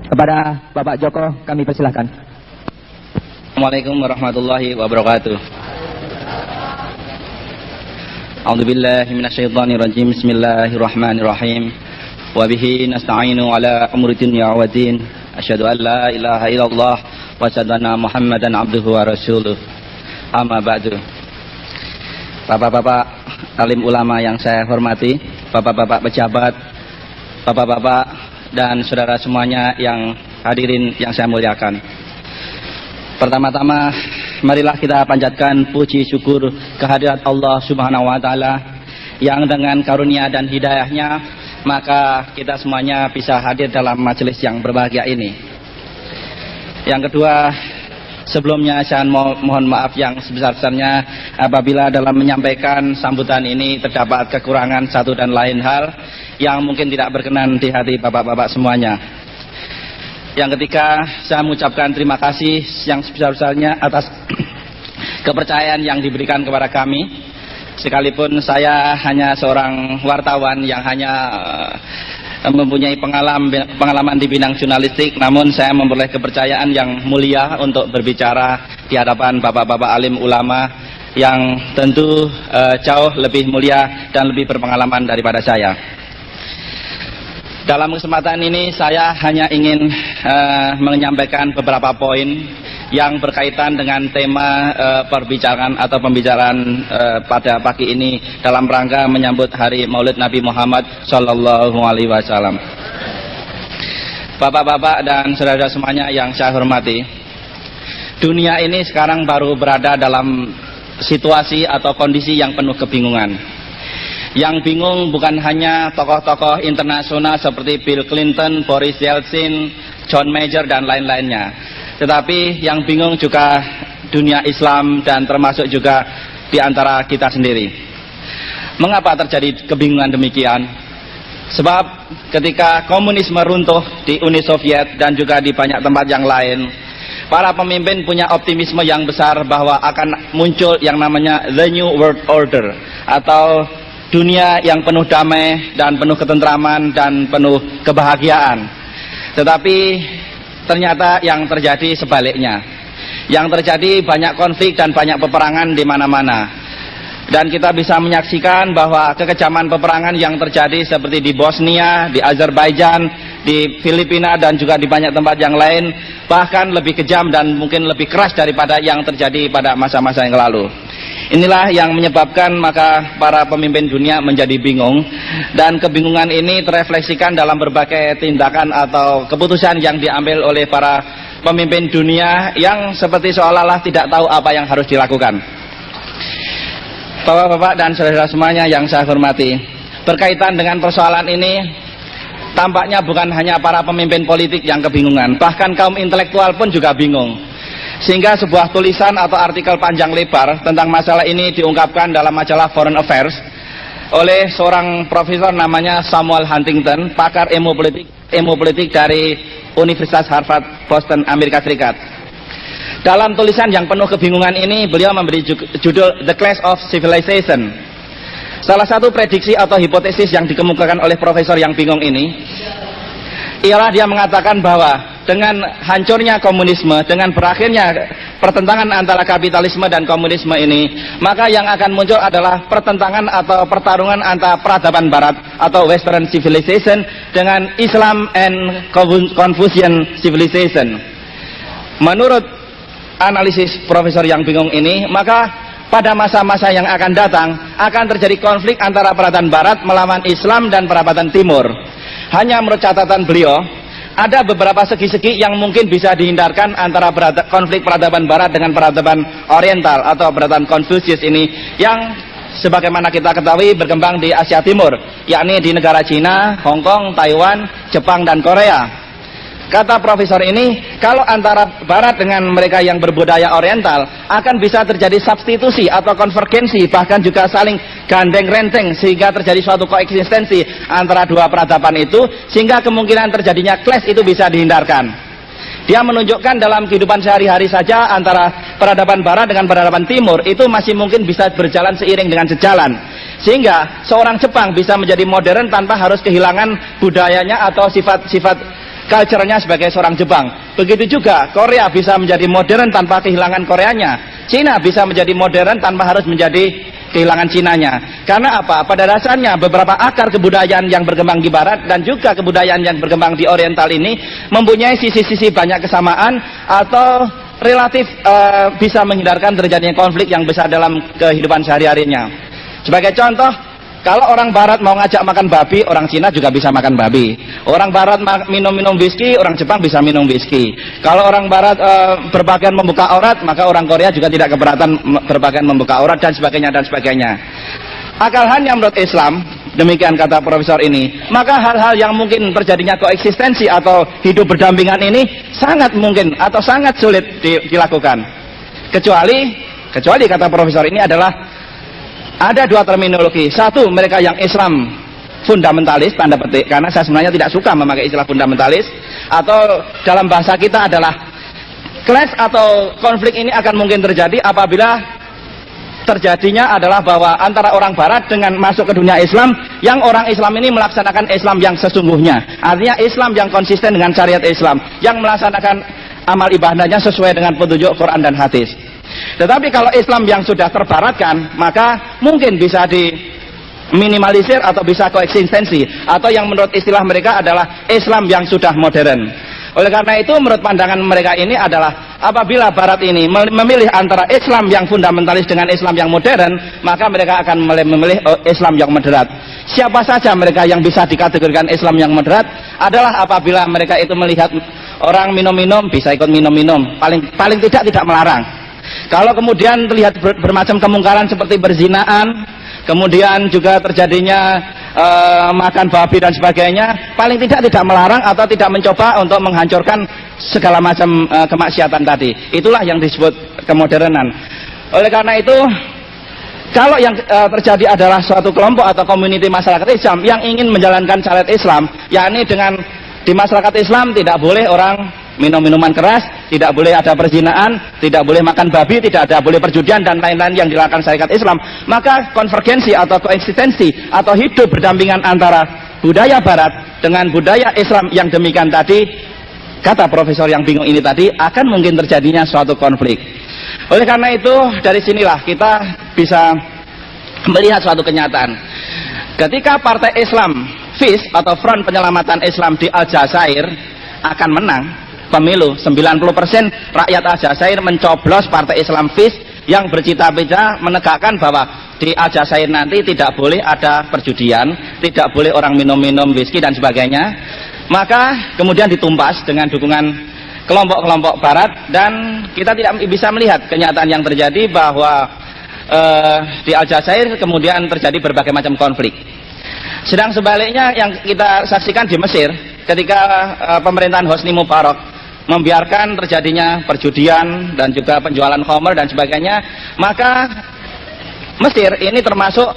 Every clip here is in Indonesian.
Kepada Bapak Joko kami persilahkan. Assalamualaikum warahmatullahi wabarakatuh. A'udzubillahi minasyaitonirrajim. Bismillahirrahmanirrahim. Wa bihi nasta'inu ala umuri dunya wa din. Asyhadu an la ilaha illallah wa asyhadu anna Muhammadan abduhu wa rasuluh. Amma ba'du. Bapak-bapak alim ulama yang saya hormati, bapak-bapak pejabat, bapak-bapak dan saudara semuanya yang hadirin yang saya muliakan. Pertama-tama marilah kita panjatkan puji syukur kehadirat Allah Subhanahu wa taala yang dengan karunia dan hidayahnya maka kita semuanya bisa hadir dalam majelis yang berbahagia ini. Yang kedua, sebelumnya saya mohon maaf yang sebesar-besarnya apabila dalam menyampaikan sambutan ini terdapat kekurangan satu dan lain hal yang mungkin tidak berkenan di hati bapak-bapak semuanya. Yang ketiga, saya mengucapkan terima kasih yang sebesar-besarnya atas kepercayaan yang diberikan kepada kami. Sekalipun saya hanya seorang wartawan yang hanya mempunyai pengalaman di bidang jurnalistik, namun saya memperoleh kepercayaan yang mulia untuk berbicara di hadapan bapak-bapak alim ulama yang tentu jauh lebih mulia dan lebih berpengalaman daripada saya. Dalam kesempatan ini saya hanya ingin menyampaikan beberapa poin yang berkaitan dengan tema pembicaraan pada pagi ini dalam rangka menyambut Hari Maulid Nabi Muhammad Sallallahu Alaihi Wasallam. Bapak-bapak dan saudara semuanya yang saya hormati, dunia ini sekarang baru berada dalam situasi atau kondisi yang penuh kebingungan. Yang bingung bukan hanya tokoh-tokoh internasional seperti Bill Clinton, Boris Yeltsin, John Major dan lain-lainnya, tetapi yang bingung juga dunia Islam dan termasuk juga di antara kita sendiri. Mengapa terjadi kebingungan demikian? Sebab ketika komunisme runtuh di Uni Soviet dan juga di banyak tempat yang lain, para pemimpin punya optimisme yang besar bahwa akan muncul yang namanya The New World Order atau dunia yang penuh damai dan penuh ketentraman dan penuh kebahagiaan. Tetapi ternyata yang terjadi sebaliknya. Yang terjadi banyak konflik dan banyak peperangan di mana-mana. Dan kita bisa menyaksikan bahwa kekejaman peperangan yang terjadi seperti di Bosnia, di Azerbaijan, di Filipina dan juga di banyak tempat yang lain bahkan lebih kejam dan mungkin lebih keras daripada yang terjadi pada masa-masa yang lalu. Inilah yang menyebabkan maka para pemimpin dunia menjadi bingung, dan kebingungan ini terefleksikan dalam berbagai tindakan atau keputusan yang diambil oleh para pemimpin dunia yang seperti seolah-olah tidak tahu apa yang harus dilakukan. Bapak-bapak dan saudara semuanya yang saya hormati, berkaitan dengan persoalan ini tampaknya bukan hanya para pemimpin politik yang kebingungan, bahkan kaum intelektual pun juga bingung. Sehingga sebuah tulisan atau artikel panjang lebar tentang masalah ini diungkapkan dalam majalah Foreign Affairs oleh seorang profesor namanya Samuel Huntington, pakar ilmu politik dari Universitas Harvard Boston, Amerika Serikat. Dalam tulisan yang penuh kebingungan ini, beliau memberi judul The Clash of Civilization. Salah satu prediksi atau hipotesis yang dikemukakan oleh profesor yang bingung ini ialah dia mengatakan bahwa dengan hancurnya komunisme, dengan berakhirnya pertentangan antara kapitalisme dan komunisme ini, maka yang akan muncul adalah pertentangan atau pertarungan antara peradaban barat atau Western Civilization dengan Islam and Confucian Civilization. Menurut analisis profesor yang bingung ini, maka pada masa-masa yang akan datang akan terjadi konflik antara peradaban barat melawan Islam dan peradaban timur. Hanya menurut catatan beliau, ada beberapa segi-segi yang mungkin bisa dihindarkan antara konflik peradaban barat dengan peradaban oriental atau peradaban Konfusius ini yang sebagaimana kita ketahui berkembang di Asia Timur, yakni di negara Cina, Hong Kong, Taiwan, Jepang dan Korea. Kata profesor ini, kalau antara barat dengan mereka yang berbudaya oriental akan bisa terjadi substitusi atau konvergensi, bahkan juga saling gandeng renteng sehingga terjadi suatu koeksistensi antara dua peradaban itu, sehingga kemungkinan terjadinya clash itu bisa dihindarkan. Dia menunjukkan dalam kehidupan sehari-hari saja antara peradaban barat dengan peradaban timur itu masih mungkin bisa berjalan seiring dengan sejalan, sehingga seorang Jepang bisa menjadi modern tanpa harus kehilangan budayanya atau sifat-sifat culture-nya sebagai seorang Jepang. Begitu juga Korea bisa menjadi modern tanpa kehilangan Koreanya. Cina bisa menjadi modern tanpa harus menjadi kehilangan Cinanya. Karena apa? Pada dasarnya beberapa akar kebudayaan yang berkembang di Barat dan juga kebudayaan yang berkembang di Oriental ini mempunyai sisi-sisi banyak kesamaan atau relatif bisa menghindarkan terjadinya konflik yang besar dalam kehidupan sehari-harinya. Sebagai contoh, kalau orang Barat mau ngajak makan babi, orang Cina juga bisa makan babi. Orang Barat minum-minum whisky, orang Jepang bisa minum whisky. Kalau orang Barat berpakaian membuka aurat, maka orang Korea juga tidak keberatan berpakaian membuka aurat dan sebagainya dan sebagainya. Akalnya menurut Islam, demikian kata profesor ini, maka hal-hal yang mungkin terjadinya koeksistensi atau hidup berdampingan ini sangat mungkin atau sangat sulit dilakukan. Kecuali kata profesor ini adalah ada dua terminologi. Satu, mereka yang Islam fundamentalis, tanda petik, karena saya sebenarnya tidak suka memakai istilah fundamentalis, atau dalam bahasa kita adalah clash atau konflik ini akan mungkin terjadi apabila terjadinya adalah bahwa antara orang Barat dengan masuk ke dunia Islam, yang orang Islam ini melaksanakan Islam yang sesungguhnya, artinya Islam yang konsisten dengan syariat Islam, yang melaksanakan amal ibadahnya sesuai dengan petunjuk Quran dan hadis. Tetapi kalau Islam yang sudah terbaratkan, maka mungkin bisa diminimalisir atau bisa koeksistensi, atau yang menurut istilah mereka adalah Islam yang sudah modern. Oleh karena itu, menurut pandangan mereka ini adalah apabila Barat ini memilih antara Islam yang fundamentalis dengan Islam yang modern, maka mereka akan memilih Islam yang moderat. Siapa saja mereka yang bisa dikategorikan Islam yang moderat adalah apabila mereka itu melihat orang minum-minum, bisa ikut minum-minum, paling tidak melarang. Kalau kemudian terlihat bermacam kemungkaran seperti berzinaan, kemudian juga terjadinya makan babi dan sebagainya, paling tidak melarang atau tidak mencoba untuk menghancurkan segala macam kemaksiatan tadi. Itulah yang disebut kemodernan. Oleh karena itu, kalau yang terjadi adalah suatu kelompok atau community masyarakat Islam yang ingin menjalankan syariat Islam, yakni dengan di masyarakat Islam tidak boleh orang minum minuman keras, tidak boleh ada perzinaan, tidak boleh makan babi, tidak ada boleh perjudian dan lain-lain yang dilakukan syariat Islam, maka konvergensi atau koeksistensi atau hidup berdampingan antara budaya Barat dengan budaya Islam yang demikian tadi, kata profesor yang bingung ini tadi, akan mungkin terjadinya suatu konflik. Oleh karena itu, dari sinilah kita bisa melihat suatu kenyataan. Ketika partai Islam FIS atau Front Penyelamatan Islam di Aljazair akan menang pemilu, 90% rakyat Aljazair mencoblos partai Islam FIS yang bercita-cita menegakkan bahwa di Aljazair nanti tidak boleh ada perjudian, tidak boleh orang minum-minum whisky dan sebagainya. Maka kemudian ditumpas dengan dukungan kelompok-kelompok Barat, dan kita tidak bisa melihat kenyataan yang terjadi bahwa di Aljazair kemudian terjadi berbagai macam konflik. Sedang sebaliknya yang kita saksikan di Mesir, ketika pemerintahan Hosni Mubarak membiarkan terjadinya perjudian dan juga penjualan khamr dan sebagainya, maka Mesir ini termasuk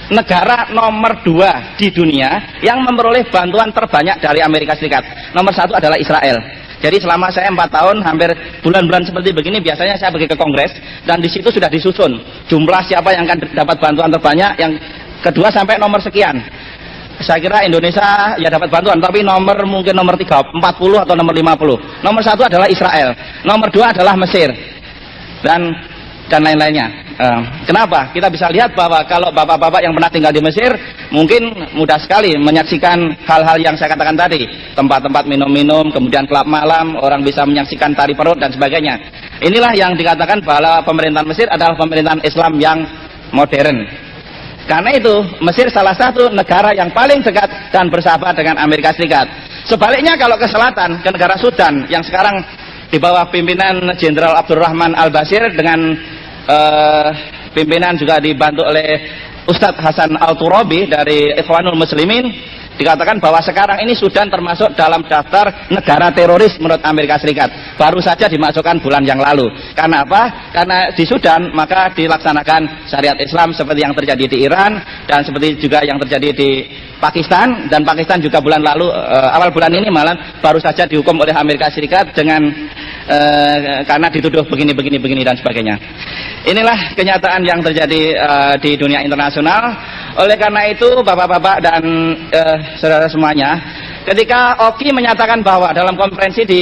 negara nomor 2 di dunia yang memperoleh bantuan terbanyak dari Amerika Serikat. Nomor 1 adalah Israel. Jadi selama saya 4 tahun, hampir bulan-bulan seperti begini, biasanya saya pergi ke Kongres, dan di situ sudah disusun jumlah siapa yang akan dapat bantuan terbanyak, yang kedua sampai nomor sekian. Saya kira Indonesia ya dapat bantuan, tapi mungkin nomor 40 atau nomor 50. Nomor 1 adalah Israel, nomor 2 adalah Mesir, dan lain-lainnya. Kenapa? Kita bisa lihat bahwa kalau bapak-bapak yang pernah tinggal di Mesir mungkin mudah sekali menyaksikan hal-hal yang saya katakan tadi, tempat-tempat minum-minum, kemudian klub malam, orang bisa menyaksikan tari perut dan sebagainya. Inilah yang dikatakan bahwa pemerintahan Mesir adalah pemerintahan Islam yang modern. Karena itu Mesir salah satu negara yang paling dekat dan bersahabat dengan Amerika Serikat. Sebaliknya kalau ke selatan, ke negara Sudan yang sekarang di bawah pimpinan Jenderal Abdurrahman Al-Bashir dengan pimpinan juga dibantu oleh Ustadz Hasan Al-Turabi dari Ikhwanul Muslimin, dikatakan bahwa sekarang ini Sudan termasuk dalam daftar negara teroris menurut Amerika Serikat. Baru saja dimasukkan bulan yang lalu. Karena apa? Karena di Sudan maka dilaksanakan syariat Islam seperti yang terjadi di Iran dan seperti juga yang terjadi di Pakistan, dan Pakistan juga bulan lalu, awal bulan ini malah baru saja dihukum oleh Amerika Serikat dengan karena dituduh begini dan sebagainya. Inilah kenyataan yang terjadi di dunia internasional. Oleh karena itu, bapak-bapak dan saudara semuanya, ketika Oki menyatakan bahwa dalam konferensi di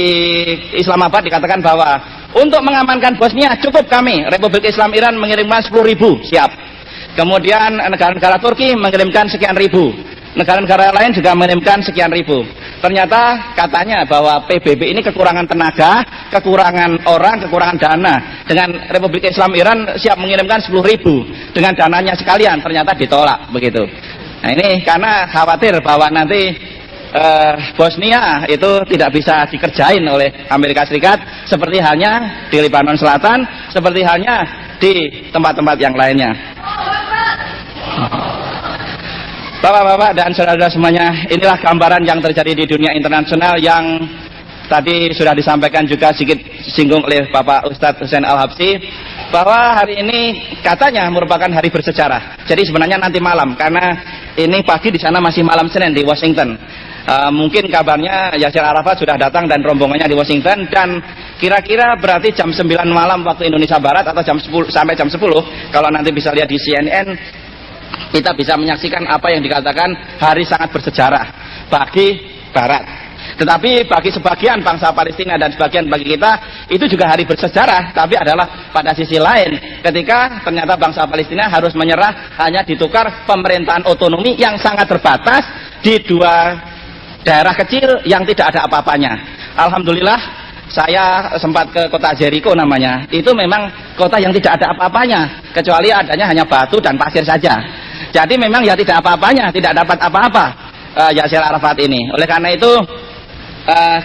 Islamabad dikatakan bahwa untuk mengamankan Bosnia cukup kami Republik Islam Iran mengirimkan 10.000 siap. Kemudian negara-negara Turki mengirimkan sekian ribu, negara-negara lain juga mengirimkan sekian ribu. Ternyata katanya bahwa PBB ini kekurangan tenaga, kekurangan orang, kekurangan dana. Dengan Republik Islam Iran siap mengirimkan 10.000 dengan dananya sekalian, ternyata ditolak begitu. Nah ini karena khawatir bahwa nanti Bosnia itu tidak bisa dikerjain oleh Amerika Serikat seperti halnya di Lebanon Selatan, seperti halnya di tempat-tempat yang lainnya. Bapak-bapak dan saudara-saudara semuanya, inilah gambaran yang terjadi di dunia internasional yang tadi sudah disampaikan juga sedikit singgung oleh Bapak Ustadz Hussein Al-Habsyi, bahwa hari ini katanya merupakan hari bersejarah. Jadi sebenarnya nanti malam, karena ini pagi di sana masih malam Senin di Washington. Mungkin kabarnya Yasir Arafat sudah datang dan rombongannya di Washington, dan kira-kira berarti jam 9 malam waktu Indonesia Barat atau jam 10 sampai jam 10 kalau nanti bisa lihat di CNN, kita bisa menyaksikan apa yang dikatakan hari sangat bersejarah bagi Barat. Tetapi bagi sebagian bangsa Palestina dan sebagian bagi kita itu juga hari bersejarah, tapi adalah pada sisi lain ketika ternyata bangsa Palestina harus menyerah, hanya ditukar pemerintahan otonomi yang sangat terbatas di dua daerah kecil yang tidak ada apa-apanya. Alhamdulillah saya sempat ke kota Jericho namanya, itu memang kota yang tidak ada apa-apanya kecuali adanya hanya batu dan pasir saja. Jadi memang ya tidak apa-apanya, tidak dapat apa-apa Yasir Arafat ini. Oleh karena itu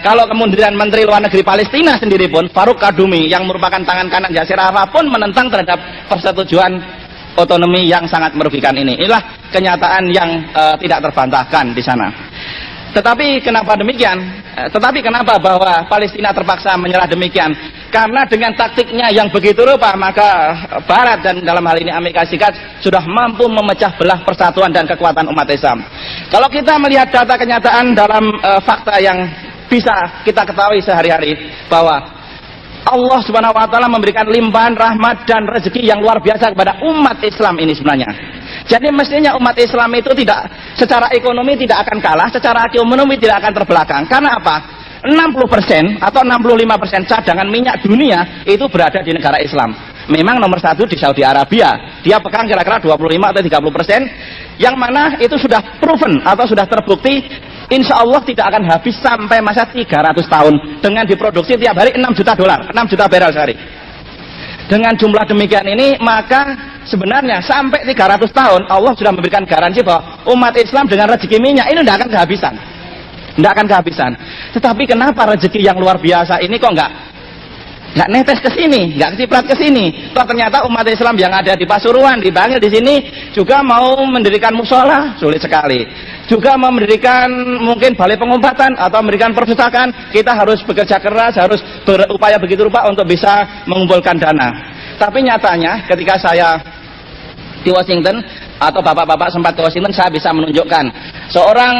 kalau kemudian Menteri Luar Negeri Palestina sendiri pun Farouk Kadumi yang merupakan tangan kanan Yasir Arafat pun menentang terhadap persetujuan otonomi yang sangat merugikan ini. Inilah kenyataan yang tidak terbantahkan di sana. Tetapi kenapa demikian? Tetapi kenapa bahwa Palestina terpaksa menyerah demikian? Karena dengan taktiknya yang begitu rupa, maka Barat dan dalam hal ini Amerika Serikat sudah mampu memecah belah persatuan dan kekuatan umat Islam. Kalau kita melihat data kenyataan dalam fakta yang bisa kita ketahui sehari-hari, bahwa Allah Subhanahu wa taala memberikan limpahan rahmat dan rezeki yang luar biasa kepada umat Islam ini sebenarnya. Jadi mestinya umat Islam itu tidak secara ekonomi tidak akan kalah, secara ekonomi tidak akan terbelakang. Karena apa? 60% atau 65% cadangan minyak dunia itu berada di negara Islam. Memang nomor satu di Saudi Arabia, dia pegang kira-kira 25 atau 30%, yang mana itu sudah proven atau sudah terbukti insya Allah tidak akan habis sampai masa 300 tahun dengan diproduksi tiap hari 6 juta dolar, 6 juta barrel sehari. Dengan jumlah demikian ini, maka sebenarnya sampai 300 tahun Allah sudah memberikan garansi bahwa umat Islam dengan rezeki minyak ini tidak akan kehabisan. Tidak akan kehabisan. Tetapi kenapa rezeki yang luar biasa ini kok nggak netes ke sini, nggak keciprat ke sini? Toh ternyata umat Islam yang ada di Pasuruan, di Bangil, di sini juga mau mendirikan musola, sulit sekali. Juga mau mendirikan mungkin balai pengobatan atau mendirikan perpustakaan, kita harus bekerja keras, harus berupaya begitu rupa untuk bisa mengumpulkan dana. Tapi nyatanya ketika saya di Washington atau bapak-bapak sempat ke Washington, saya bisa menunjukkan seorang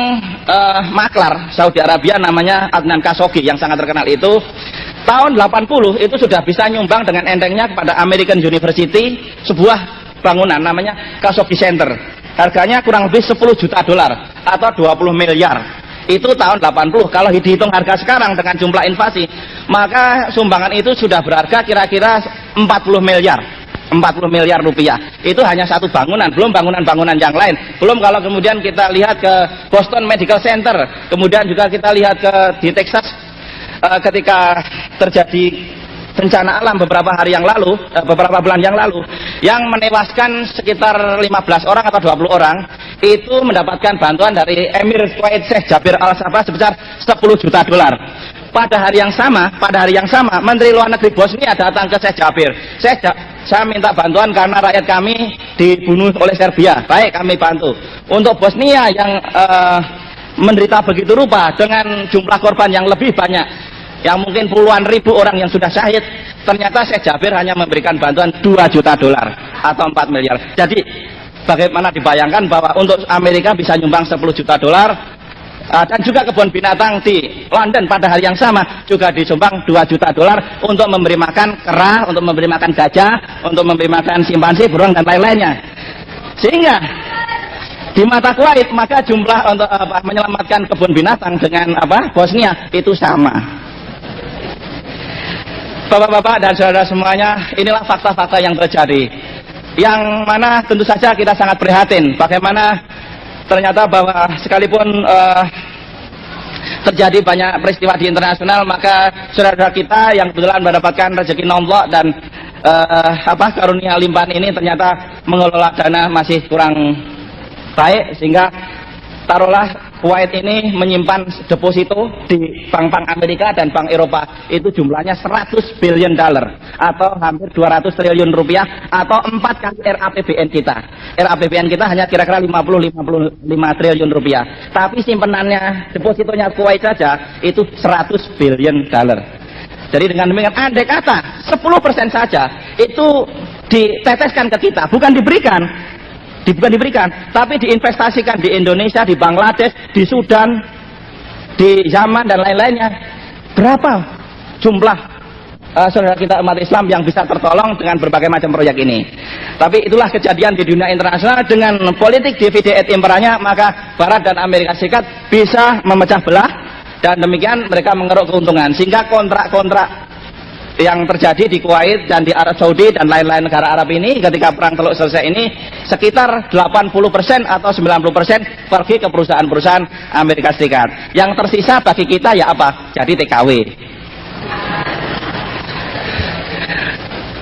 maklar Saudi Arabia namanya Adnan Khashoggi yang sangat terkenal itu tahun 80 itu sudah bisa nyumbang dengan entengnya kepada American University sebuah bangunan namanya Khashoggi Center. Harganya kurang lebih 10 juta dolar atau 20 miliar. Itu tahun 80. Kalau dihitung harga sekarang dengan jumlah inflasi, maka sumbangan itu sudah berharga kira-kira 40 miliar. 40 miliar rupiah. Itu hanya satu bangunan, belum bangunan-bangunan yang lain. Belum kalau kemudian kita lihat ke Boston Medical Center, kemudian juga kita lihat di Texas ketika terjadi bencana alam beberapa hari yang lalu, beberapa bulan yang lalu, yang menewaskan sekitar 15 orang atau 20 orang, itu mendapatkan bantuan dari Emir Kuwait Sheikh Jabir Al Sabah sebesar 10 juta dolar. Pada hari yang sama, Menteri Luar Negeri Bosnia datang ke Sheikh Jabir. Saya minta bantuan karena rakyat kami dibunuh oleh Serbia. Baik, kami bantu. Untuk Bosnia yang menderita begitu rupa dengan jumlah korban yang lebih banyak, yang mungkin puluhan ribu orang yang sudah syahid, ternyata Sheikh Jabir hanya memberikan bantuan 2 juta dolar atau 4 miliar. Jadi bagaimana dibayangkan bahwa untuk Amerika bisa nyumbang 10 juta dolar, dan juga kebun binatang di London pada hari yang sama juga disumbang 2 juta dolar untuk memberi makan kera, untuk memberi makan gajah, untuk memberi makan simpanse, burung dan lain-lainnya. Sehingga Di mata Kuwait maka jumlah untuk menyelamatkan kebun binatang dengan Bosnia itu sama. Bapak-bapak dan saudara semuanya, inilah fakta-fakta yang terjadi, yang mana tentu saja kita sangat prihatin bagaimana ternyata bahwa sekalipun terjadi banyak peristiwa di internasional, maka saudara-saudara kita yang kebetulan mendapatkan rezeki nomplok dan karunia limpahan ini ternyata mengelola dana masih kurang baik, sehingga taruhlah Kuwait ini menyimpan deposito di bank-bank Amerika dan bank Eropa itu jumlahnya 100 billion dollar atau hampir 200 triliun rupiah atau 4 kali RAPBN kita. RAPBN kita hanya kira-kira 50-55 triliun rupiah, tapi simpenannya depositonya Kuwait saja itu 100 billion dollar. Jadi dengan demikian andai kata 10% saja itu diteteskan ke kita, bukan diberikan, tapi diinvestasikan di Indonesia, di Bangladesh, di Sudan, di Yaman dan lain-lainnya, berapa jumlah saudara kita umat Islam yang bisa tertolong dengan berbagai macam proyek ini. Tapi itulah kejadian di dunia internasional dengan politik divide et imperanya, maka Barat dan Amerika Serikat bisa memecah belah dan demikian mereka mengeruk keuntungan, sehingga kontrak-kontrak yang terjadi di Kuwait dan di Arab Saudi dan lain-lain negara Arab ini ketika perang Teluk selesai ini sekitar 80% atau 90% pergi ke perusahaan-perusahaan Amerika Serikat. Yang tersisa bagi kita ya apa? Jadi TKW.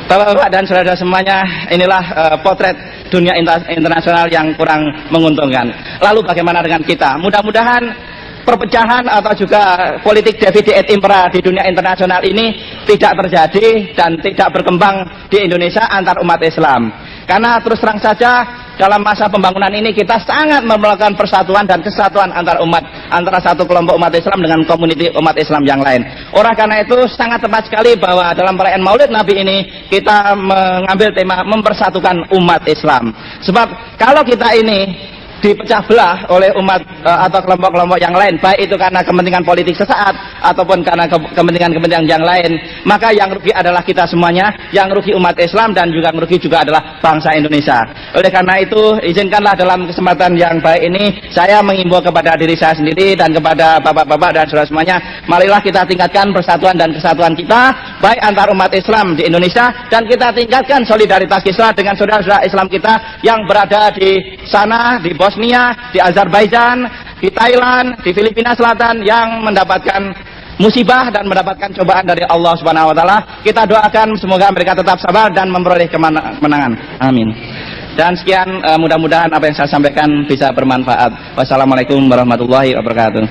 Bapak-bapak dan saudara semuanya, inilah potret dunia internasional yang kurang menguntungkan. Lalu bagaimana dengan kita? Mudah-mudahan perpecahan atau juga politik divide et impera di dunia internasional ini tidak terjadi dan tidak berkembang di Indonesia antar umat Islam. Karena terus terang saja dalam masa pembangunan ini kita sangat memerlukan persatuan dan kesatuan antar umat, antara satu kelompok umat Islam dengan komuniti umat Islam yang lain. Oleh karena itu sangat tepat sekali bahwa dalam perayaan Maulid Nabi ini kita mengambil tema mempersatukan umat Islam. Sebab kalau kita ini dipecah belah oleh umat atau kelompok-kelompok yang lain, baik itu karena kepentingan politik sesaat ataupun karena kepentingan-kepentingan yang lain, maka yang rugi adalah kita semuanya, yang rugi umat Islam dan juga rugi juga adalah bangsa Indonesia. Oleh karena itu izinkanlah dalam kesempatan yang baik ini saya mengimbau kepada diri saya sendiri dan kepada bapak-bapak dan saudara semuanya, marilah kita tingkatkan persatuan dan kesatuan kita baik antar umat Islam di Indonesia, dan kita tingkatkan solidaritas kita dengan saudara-saudara Islam kita yang berada di sana, di Bosnia, di Azerbaijan, di Thailand, di Filipina Selatan yang mendapatkan musibah dan mendapatkan cobaan dari Allah Subhanahu wa taala. Kita doakan semoga mereka tetap sabar dan memperoleh kemenangan. Amin. Dan sekian, mudah-mudahan apa yang saya sampaikan bisa bermanfaat. Wassalamualaikum warahmatullahi wabarakatuh.